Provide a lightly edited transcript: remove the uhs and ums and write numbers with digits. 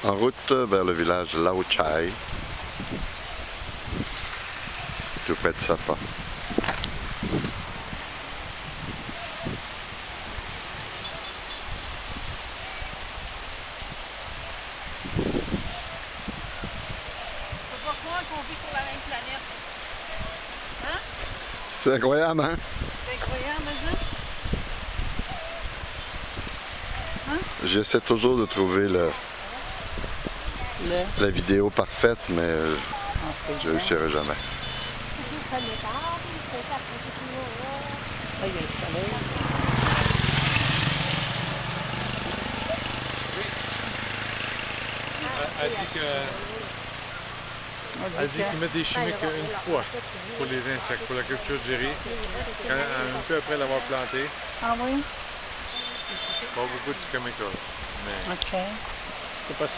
En route vers le village Lao Chai, tout près de Sapa. Je peux pas croire qu'on vit sur la même planète. Hein? C'est incroyable, hein? C'est incroyable, ça? Hein? J'essaie toujours de trouver la vidéo parfaite, mais je ne réussirai jamais. Ah, il y a le soleil. Elle dit qu'ils mettent des chimiques une fois pour les insectes, pour la culture du riz, un peu après l'avoir planté. Ah oui? Pas beaucoup de chemicals. Mais OK. c'est pas